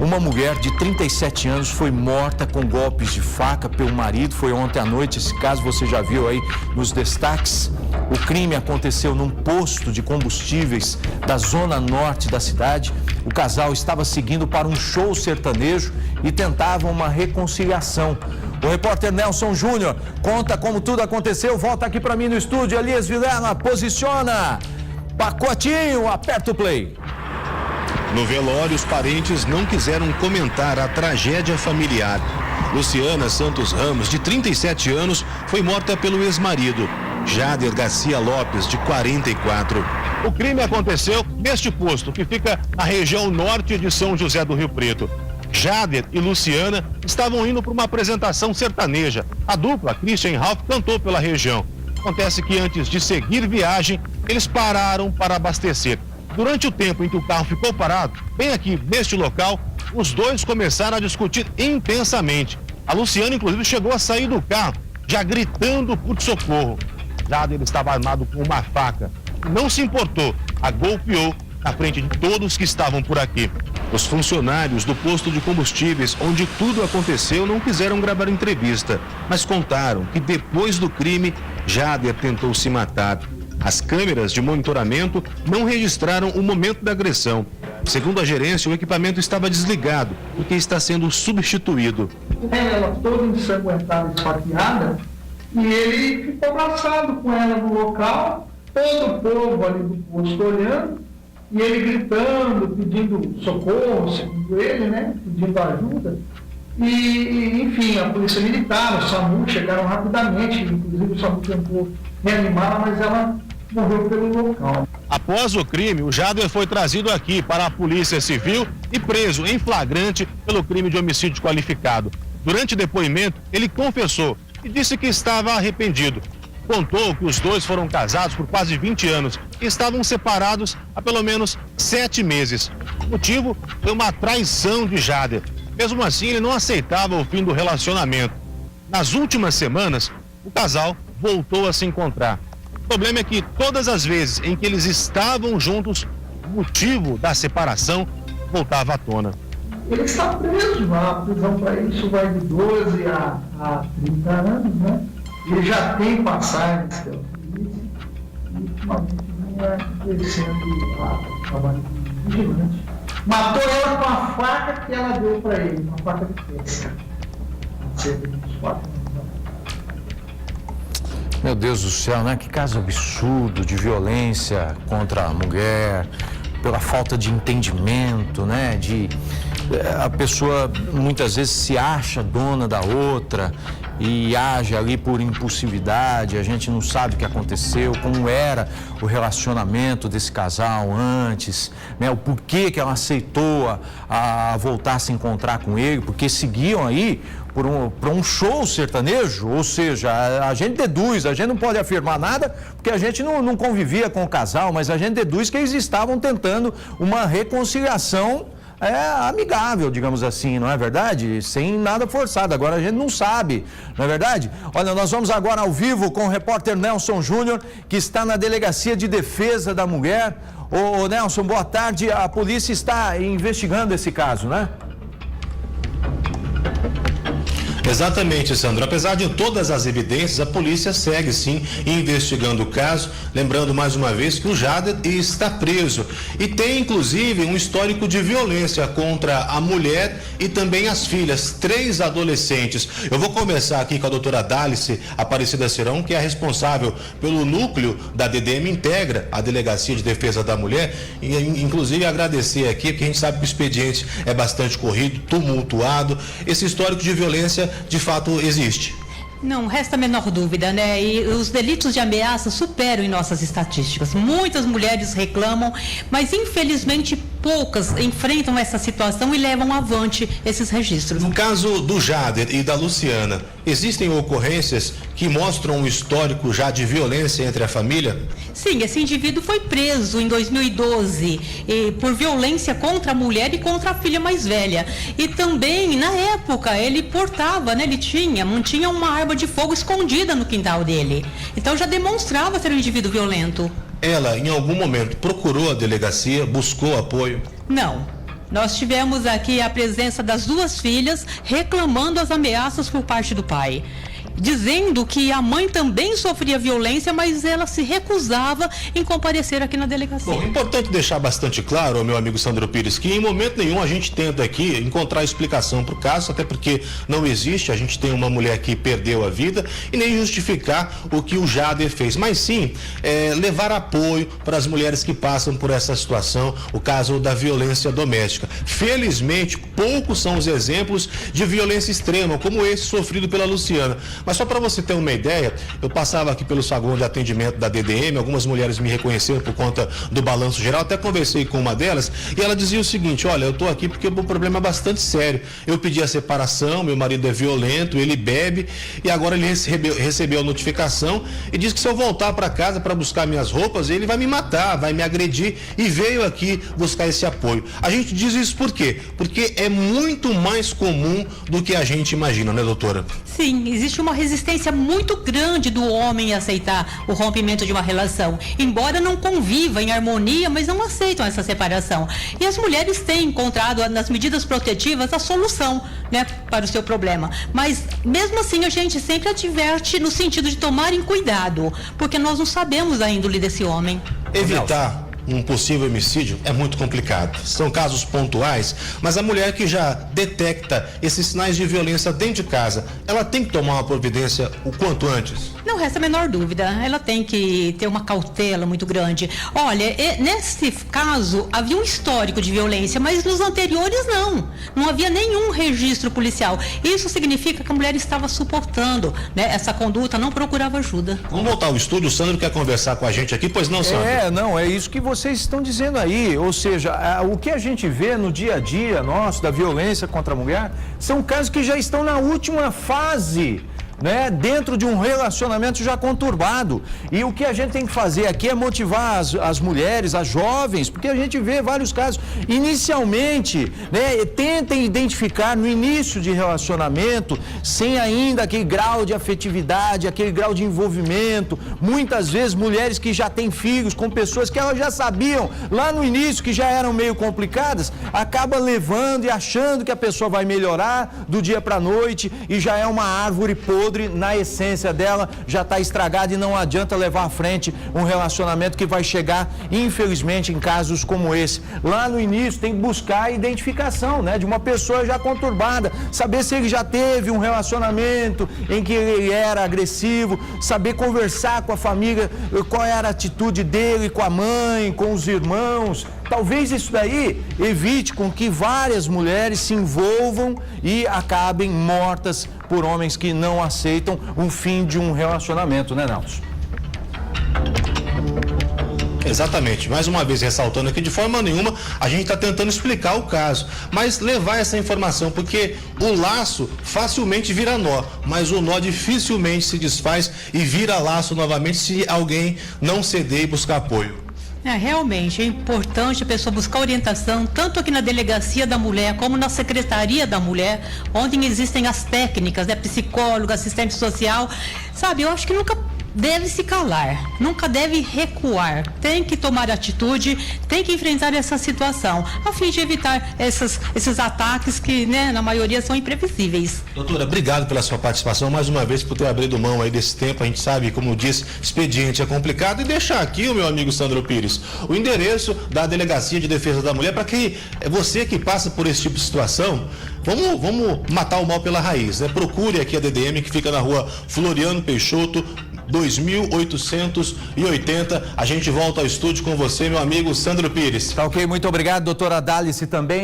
Uma mulher de 37 anos foi morta com golpes de faca pelo marido. Foi ontem à noite, esse caso você já viu aí nos destaques. O crime aconteceu num posto de combustíveis da zona norte da cidade. O casal estava seguindo para um show sertanejo e tentavam uma reconciliação. O repórter Nelson Júnior conta como tudo aconteceu. Volta aqui para mim no estúdio. Elias Vilela, posiciona. Pacotinho, aperta o play. No velório, os parentes não quiseram comentar a tragédia familiar. Luciana Santos Ramos, de 37 anos, foi morta pelo ex-marido, Jader Garcia Lopes, de 44. O crime aconteceu neste posto, que fica na região norte de São José do Rio Preto. Jader e Luciana estavam indo para uma apresentação sertaneja. A dupla, Christian e Ralph, cantou pela região. Acontece que antes de seguir viagem, eles pararam para abastecer. Durante o tempo em que o carro ficou parado, bem aqui neste local, os dois começaram a discutir intensamente. A Luciana, inclusive, chegou a sair do carro, já gritando por socorro. Jader estava armado com uma faca. Não se importou, a golpeou na frente de todos que estavam por aqui. Os funcionários do posto de combustíveis, onde tudo aconteceu, não quiseram gravar entrevista, mas contaram que depois do crime, Jader tentou se matar. As câmeras de monitoramento não registraram o momento da agressão. Segundo a gerência, o equipamento estava desligado, porque está sendo substituído. Ela toda ensanguentada, esfaqueada, e ele ficou abraçado com ela no local, todo o povo ali do posto olhando, e ele gritando, pedindo socorro, segundo ele, né, pedindo ajuda. E, enfim, a polícia militar, o SAMU chegaram rapidamente, inclusive o SAMU tentou reanimá-la, mas ela morreu pelo local. Após o crime, o Jader foi trazido aqui para a Polícia Civil e preso em flagrante pelo crime de homicídio qualificado. Durante o depoimento, ele confessou e disse que estava arrependido. Contou que os dois foram casados por quase 20 anos e estavam separados há pelo menos 7 meses. O motivo foi uma traição de Jader. Mesmo assim, ele não aceitava o fim do relacionamento. Nas últimas semanas, o casal voltou a se encontrar. O problema é que todas as vezes em que eles estavam juntos, o motivo da separação voltava à tona. Ele está preso, a prisão para isso vai de 12 a 30 anos, né? Ele já tem passagens pela polícia e ultimamente vinha exercendo o trabalho de vigilante. Matou ela com a faca que ela deu para ele, uma faca de pesca. Cerca de 4 anos. Meu Deus do céu, né? Que caso absurdo de violência contra a mulher, pela falta de entendimento, né? A pessoa muitas vezes se acha dona da outra e age ali por impulsividade. A gente não sabe o que aconteceu, como era o relacionamento desse casal antes, né? O porquê que ela aceitou a voltar a se encontrar com ele, porque seguiam aí para um show sertanejo. Ou seja, a gente deduz, a gente não pode afirmar nada, porque a gente não convivia com o casal, mas a gente deduz que eles estavam tentando uma reconciliação amigável, digamos assim, não é verdade? Sem nada forçado. Agora a gente não sabe, não é verdade? Olha, nós vamos agora ao vivo com o repórter Nelson Júnior, que está na Delegacia de Defesa da Mulher. Ô Nelson, boa tarde. A polícia está investigando esse caso, né? Exatamente, Sandro. Apesar de todas as evidências, a polícia segue sim investigando o caso. Lembrando mais uma vez que o Jader está preso e tem inclusive um histórico de violência contra a mulher e também as filhas, 3 adolescentes. Eu vou começar aqui com a doutora Dálice Aparecida Serão, que é a responsável pelo núcleo da DDM Integra, a Delegacia de Defesa da Mulher, e inclusive agradecer aqui, porque a gente sabe que o expediente é bastante corrido, tumultuado. Esse histórico de violência de fato existe. Não resta a menor dúvida, né? E os delitos de ameaça superam em nossas estatísticas. Muitas mulheres reclamam, mas infelizmente poucas enfrentam essa situação e levam avante esses registros. No caso do Jader e da Luciana, existem ocorrências que mostram um histórico já de violência entre a família? Sim, esse indivíduo foi preso em 2012 por violência contra a mulher e contra a filha mais velha. E também, na época, ele portava, né? Mantinha uma arma de fogo escondida no quintal dele. Então já demonstrava ser um indivíduo violento. Ela, em algum momento, procurou a delegacia, buscou apoio? Não. Nós tivemos aqui a presença das duas filhas reclamando as ameaças por parte do pai, dizendo que a mãe também sofria violência, mas ela se recusava em comparecer aqui na delegacia. Bom, importante deixar bastante claro, meu amigo Sandro Pires, que em momento nenhum a gente tenta aqui encontrar explicação para o caso, até porque não existe, a gente tem uma mulher que perdeu a vida, e nem justificar o que o Jader fez, mas sim levar apoio para as mulheres que passam por essa situação, o caso da violência doméstica. Felizmente, poucos são os exemplos de violência extrema, como esse sofrido pela Luciana. Mas só para você ter uma ideia, eu passava aqui pelo saguão de atendimento da DDM, algumas mulheres me reconheceram por conta do balanço geral, até conversei com uma delas e ela dizia o seguinte: olha, eu tô aqui porque o problema é bastante sério. Eu pedi a separação, meu marido é violento, ele bebe e agora ele recebeu a notificação e disse que se eu voltar para casa para buscar minhas roupas, ele vai me matar, vai me agredir, e veio aqui buscar esse apoio. A gente diz isso por quê? Porque é muito mais comum do que a gente imagina, né, doutora? Sim, existe uma resistência muito grande do homem a aceitar o rompimento de uma relação, embora não conviva em harmonia, mas não aceitam essa separação. E as mulheres têm encontrado nas medidas protetivas a solução, né, para o seu problema. Mas mesmo assim a gente sempre adverte no sentido de tomarem cuidado, porque nós não sabemos a índole desse homem. Evitar um possível homicídio é muito complicado. São casos pontuais, mas a mulher que já detecta esses sinais de violência dentro de casa, ela tem que tomar uma providência o quanto antes. Não resta a menor dúvida, ela tem que ter uma cautela muito grande. Olha, nesse caso havia um histórico de violência, mas nos anteriores não havia nenhum registro policial. Isso significa que a mulher estava suportando, né, essa conduta, não procurava ajuda. Vamos voltar ao estúdio, o Sandro quer conversar com a gente aqui, pois não, Sandro? É isso que vocês estão dizendo aí, ou seja, o que a gente vê no dia a dia nosso da violência contra a mulher são casos que já estão na última fase, né, dentro de um relacionamento já conturbado. E o que a gente tem que fazer aqui é motivar as mulheres, as jovens, porque a gente vê vários casos. Inicialmente, né, tentem identificar no início de relacionamento, sem ainda aquele grau de afetividade, aquele grau de envolvimento. Muitas vezes mulheres que já têm filhos com pessoas que elas já sabiam lá no início que já eram meio complicadas, acaba levando e achando que a pessoa vai melhorar do dia para a noite e já é uma árvore podre. Na essência dela já está estragada e não adianta levar à frente um relacionamento que vai chegar, infelizmente, em casos como esse. Lá no início tem que buscar a identificação, né, de uma pessoa já conturbada, saber se ele já teve um relacionamento em que ele era agressivo, saber conversar com a família, qual era a atitude dele com a mãe, com os irmãos. Talvez isso daí evite com que várias mulheres se envolvam e acabem mortas por homens que não aceitam o fim de um relacionamento, né, Nelson? Exatamente, mais uma vez ressaltando aqui, de forma nenhuma a gente está tentando explicar o caso, mas levar essa informação, porque o laço facilmente vira nó, mas o nó dificilmente se desfaz e vira laço novamente se alguém não ceder e buscar apoio. Realmente é importante a pessoa buscar orientação, tanto aqui na Delegacia da Mulher, como na Secretaria da Mulher, onde existem as técnicas, né, psicólogo, assistente social, sabe, eu acho que nunca deve se calar, nunca deve recuar, tem que tomar atitude, tem que enfrentar essa situação, a fim de evitar esses ataques que, né, na maioria são imprevisíveis. Doutora, obrigado pela sua participação, mais uma vez por ter abrido mão aí desse tempo. A gente sabe, como disse, expediente é complicado, e deixar aqui o meu amigo Sandro Pires o endereço da Delegacia de Defesa da Mulher, para que você que passa por esse tipo de situação, vamos matar o mal pela raiz, né? Procure aqui a DDM, que fica na rua Floriano Peixoto, 2880. A gente volta ao estúdio com você, meu amigo Sandro Pires. Tá ok, muito obrigado, doutora Dálice também.